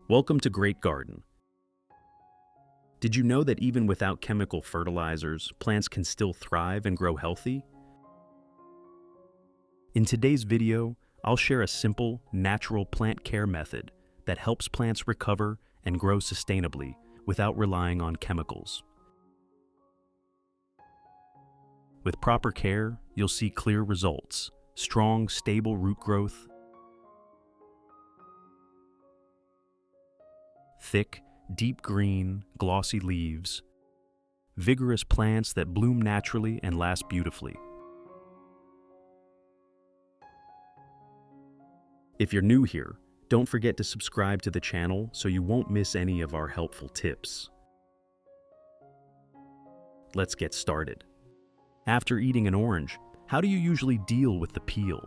Welcome to Great Garden. Did you know that even without chemical fertilizers, plants can still thrive and grow healthy? In today's video, I'll share a simple, natural plant care method that helps plants recover and grow sustainably without relying on chemicals. With proper care, you'll see clear results: strong, stable root growth, thick, deep green, glossy leaves, vigorous plants that bloom naturally and last beautifully. If you're new here, don't forget to subscribe to the channel so you won't miss any of our helpful tips. Let's get started. After eating an orange, how do you usually deal with the peel?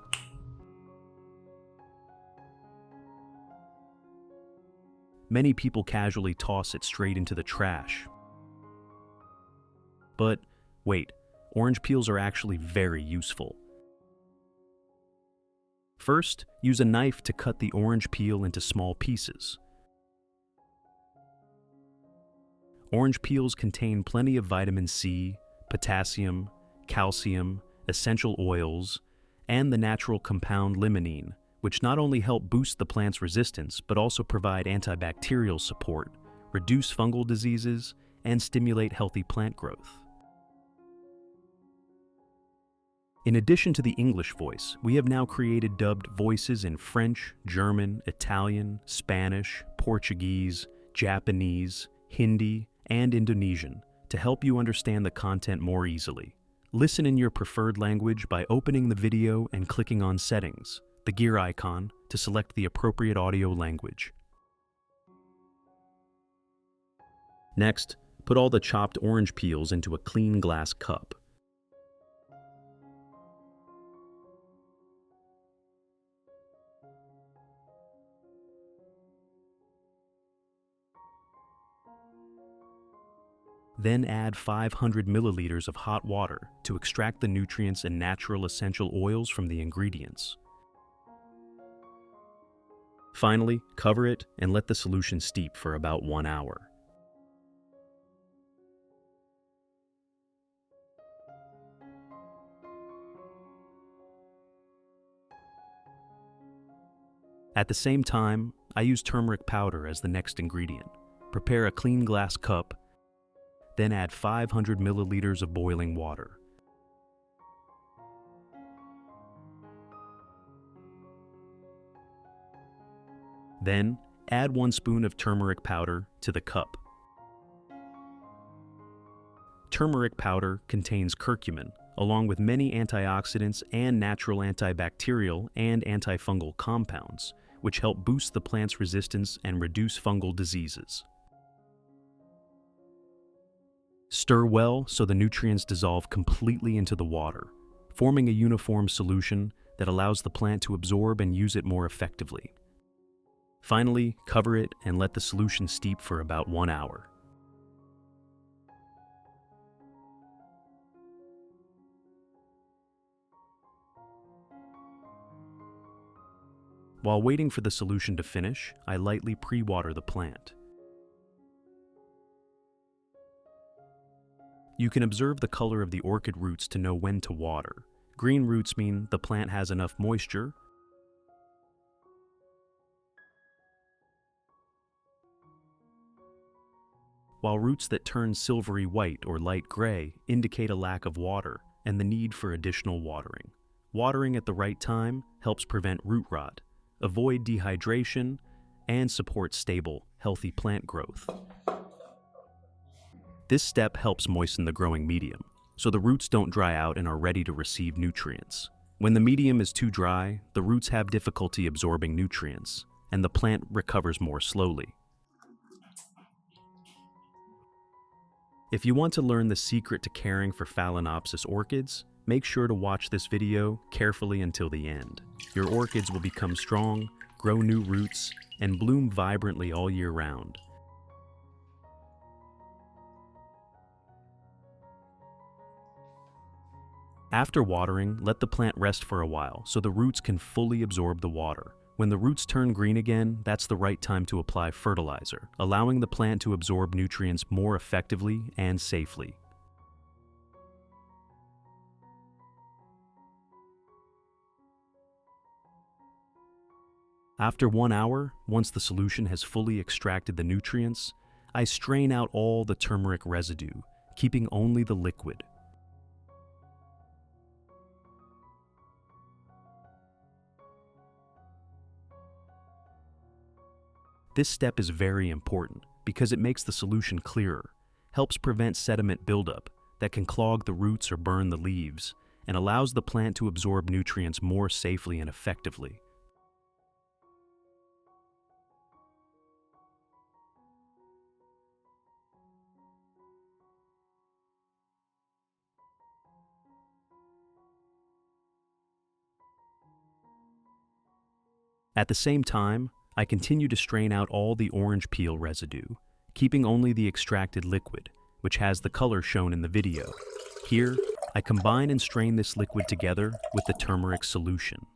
Many people casually toss it straight into the trash. But wait, orange peels are actually very useful. First, use a knife to cut the orange peel into small pieces. Orange peels contain plenty of vitamin C, potassium, calcium, essential oils, and the natural compound limonene, which not only help boost the plant's resistance, but also provide antibacterial support, reduce fungal diseases, and stimulate healthy plant growth. In addition to the English voice, we have now created dubbed voices in French, German, Italian, Spanish, Portuguese, Japanese, Hindi, and Indonesian to help you understand the content more easily. Listen in your preferred language by opening the video and clicking on Settings, the gear icon, to select the appropriate audio language. Next, put all the chopped orange peels into a clean glass cup. Then add 500 milliliters of hot water to extract the nutrients and natural essential oils from the ingredients. Finally, cover it and let the solution steep for about 1 hour. At the same time, I use turmeric powder as the next ingredient. Prepare a clean glass cup, then add 500 milliliters of boiling water. Then, add 1 spoon of turmeric powder to the cup. Turmeric powder contains curcumin, along with many antioxidants and natural antibacterial and antifungal compounds, which help boost the plant's resistance and reduce fungal diseases. Stir well so the nutrients dissolve completely into the water, forming a uniform solution that allows the plant to absorb and use it more effectively. Finally, cover it and let the solution steep for about 1 hour. While waiting for the solution to finish, I lightly pre-water the plant. You can observe the color of the orchid roots to know when to water. Green roots mean the plant has enough moisture, while roots that turn silvery white or light gray indicate a lack of water and the need for additional watering. Watering at the right time helps prevent root rot, avoid dehydration, and support stable, healthy plant growth. This step helps moisten the growing medium, so the roots don't dry out and are ready to receive nutrients. When the medium is too dry, the roots have difficulty absorbing nutrients, and the plant recovers more slowly. If you want to learn the secret to caring for Phalaenopsis orchids, make sure to watch this video carefully until the end. Your orchids will become strong, grow new roots, and bloom vibrantly all year round. After watering, let the plant rest for a while so the roots can fully absorb the water. When the roots turn green again, that's the right time to apply fertilizer, allowing the plant to absorb nutrients more effectively and safely. After 1 hour, once the solution has fully extracted the nutrients, I strain out all the turmeric residue, keeping only the liquid. This step is very important because it makes the solution clearer, helps prevent sediment buildup that can clog the roots or burn the leaves, and allows the plant to absorb nutrients more safely and effectively. At the same time, I continue to strain out all the orange peel residue, keeping only the extracted liquid, which has the color shown in the video. Here, I combine and strain this liquid together with the turmeric solution.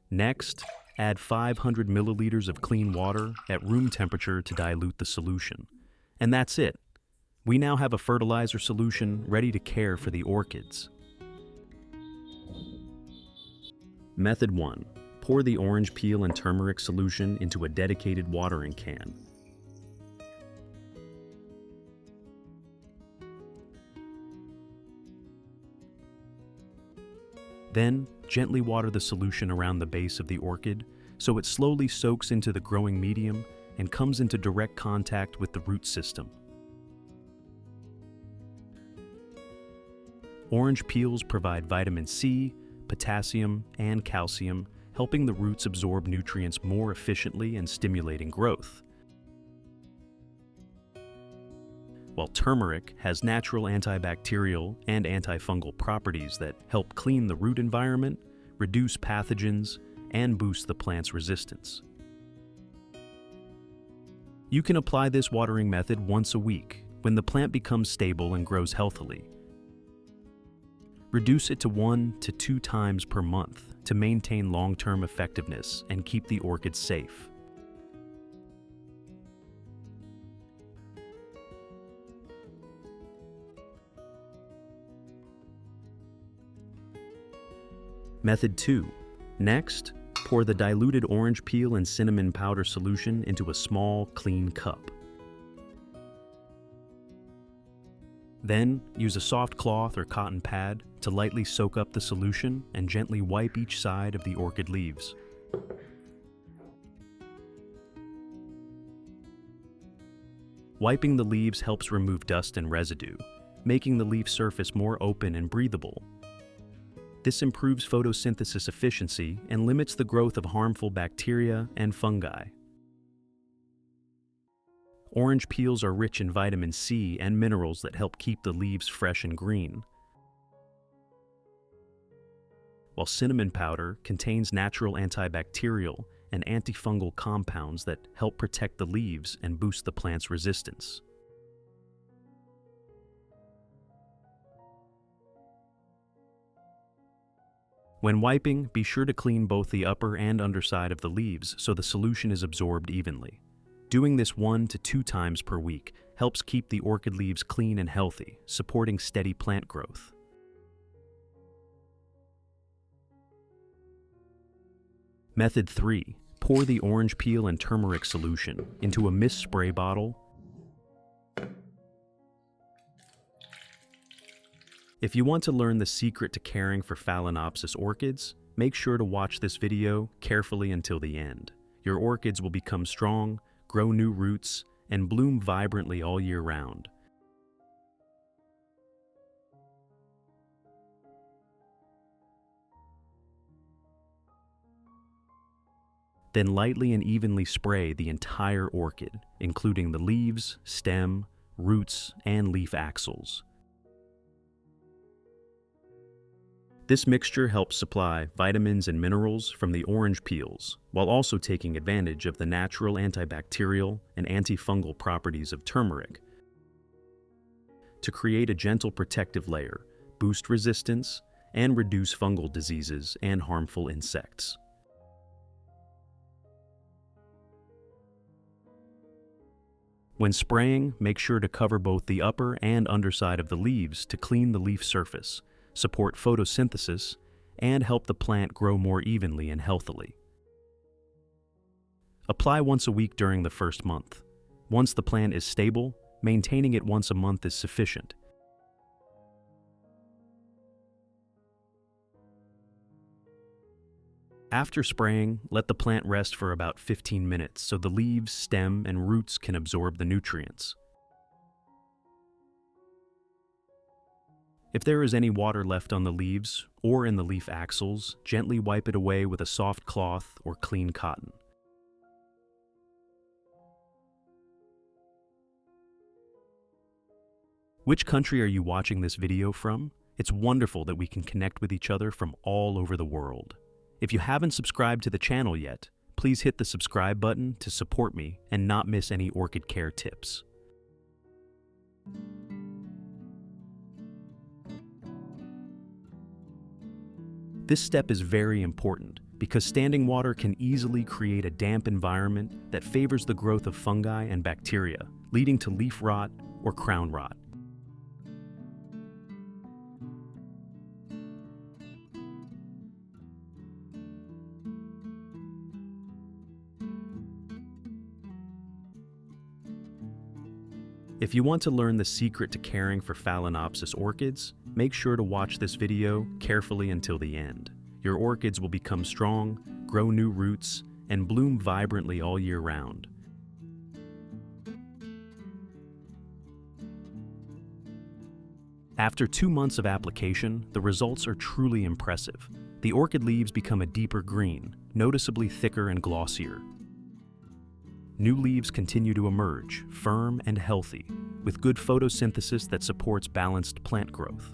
Next, add 500 milliliters of clean water at room temperature to dilute the solution. And that's it. We now have a fertilizer solution ready to care for the orchids. Method 1. Pour the orange peel and turmeric solution into a dedicated watering can. Then, gently water the solution around the base of the orchid so it slowly soaks into the growing medium and comes into direct contact with the root system. Orange peels provide vitamin C, potassium, and calcium, helping the roots absorb nutrients more efficiently and stimulating growth. While turmeric has natural antibacterial and antifungal properties that help clean the root environment, reduce pathogens, and boost the plant's resistance. You can apply this watering method once a week when the plant becomes stable and grows healthily. Reduce it to 1 to 2 times per month to maintain long-term effectiveness and keep the orchids safe. Method 2. Next, pour the diluted orange peel and cinnamon powder solution into a small, clean cup. Then, use a soft cloth or cotton pad to lightly soak up the solution and gently wipe each side of the orchid leaves. Wiping the leaves helps remove dust and residue, making the leaf surface more open and breathable. This improves photosynthesis efficiency and limits the growth of harmful bacteria and fungi. Orange peels are rich in vitamin C and minerals that help keep the leaves fresh and green, while cinnamon powder contains natural antibacterial and antifungal compounds that help protect the leaves and boost the plant's resistance. When wiping, be sure to clean both the upper and underside of the leaves so the solution is absorbed evenly. Doing this 1 to 2 times per week helps keep the orchid leaves clean and healthy, supporting steady plant growth. Method 3. Pour the orange peel and turmeric solution into a mist spray bottle. If you want to learn the secret to caring for Phalaenopsis orchids, make sure to watch this video carefully until the end. Your orchids will become strong, grow new roots, and bloom vibrantly all year round. Then lightly and evenly spray the entire orchid, including the leaves, stem, roots, and leaf axils. This mixture helps supply vitamins and minerals from the orange peels, while also taking advantage of the natural antibacterial and antifungal properties of turmeric. to create a gentle protective layer, boost resistance, and reduce fungal diseases and harmful insects. When spraying, make sure to cover both the upper and underside of the leaves to clean the leaf surface, support photosynthesis, and help the plant grow more evenly and healthily. Apply once a week during the first month. Once the plant is stable, maintaining it once a month is sufficient. After spraying, let the plant rest for about 15 minutes so the leaves, stem, and roots can absorb the nutrients. If there is any water left on the leaves or in the leaf axils, gently wipe it away with a soft cloth or clean cotton. Which country are you watching this video from? It's wonderful that we can connect with each other from all over the world. If you haven't subscribed to the channel yet, please hit the subscribe button to support me and not miss any orchid care tips. This step is very important because standing water can easily create a damp environment that favors the growth of fungi and bacteria, leading to leaf rot or crown rot. If you want to learn the secret to caring for Phalaenopsis orchids, make sure to watch this video carefully until the end. Your orchids will become strong, grow new roots, and bloom vibrantly all year round. After 2 months of application, the results are truly impressive. The orchid leaves become a deeper green, noticeably thicker and glossier. New leaves continue to emerge, firm and healthy, with good photosynthesis that supports balanced plant growth.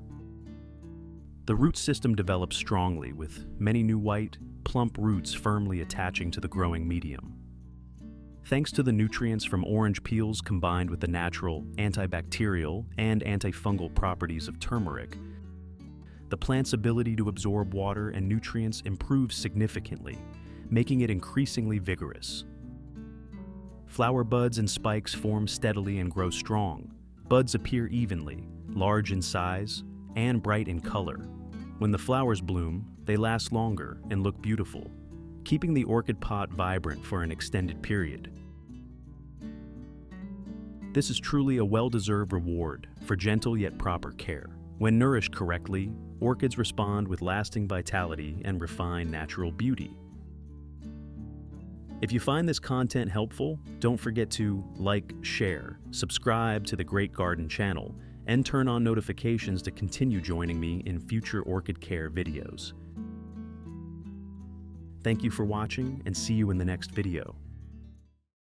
The root system develops strongly, with many new white, plump roots firmly attaching to the growing medium. Thanks to the nutrients from orange peels combined with the natural antibacterial and antifungal properties of turmeric, the plant's ability to absorb water and nutrients improves significantly, making it increasingly vigorous. Flower buds and spikes form steadily and grow strong. Buds appear evenly, large in size, and bright in color. When the flowers bloom, they last longer and look beautiful, keeping the orchid pot vibrant for an extended period. This is truly a well-deserved reward for gentle yet proper care. When nourished correctly, orchids respond with lasting vitality and refined natural beauty. If you find this content helpful, don't forget to like, share, subscribe to the Great Garden channel, and turn on notifications to continue joining me in future orchid care videos. Thank you for watching, and see you in the next video.